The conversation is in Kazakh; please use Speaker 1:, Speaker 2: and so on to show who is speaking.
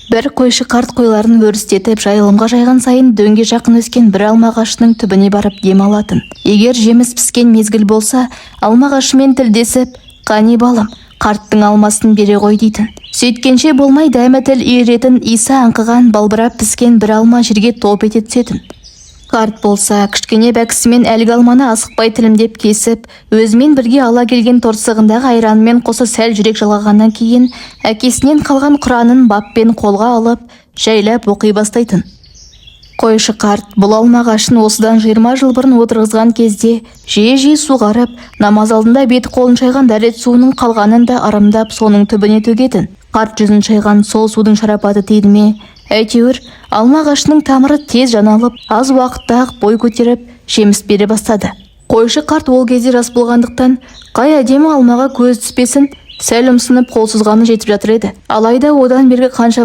Speaker 1: Бір қойшы қарт қойларын өрістетіп жайылымға жайған сайын дөңге жақын өскен бір алма ағашының түбіне барып дем алатын. Егер жеміс піскен мезгіл болса, алма ағашымен тілдесіп, «Қане балам, қарттың алмасын бере ғой» дейтін. Сөйткенше болмай дәмі тіл үйіретін иса аңқыған балбырап піскен бір алма жерге топ ете түсетін. Қарт болса, кішкене бәкісімен әлгі алманы асықпай тілімдеп кесіп, өзімен бірге ала келген торсығындағы айранымен қоса сәл жүрек жалғағаннан кейін, әкесінен қалған құранын баппен қолға алып, жайлап оқи бастайтын. Қойшы қарт бұл алма ағашын осыдан 20 жыл бұрын отырғызған кезде, жиі суғарып, намаз алдында беті қолын шайған дәрет суының қалғанын да ырымдап соның түбіне төгетін. Қарт жүзін шайған сол судың шарапаты тиді ме? Әйтеуір, алма ағашының тамыры тез жаналып, аз уақытта-ақ бой көтеріп, жеміс бере бастады. Қойшы қарт ол кезде жас болғандықтан, қай әдемі алмаға көз түспесін, сәл ұмсынып қол созғаны жетіп жатыр еді. Алайда одан бергі қаншама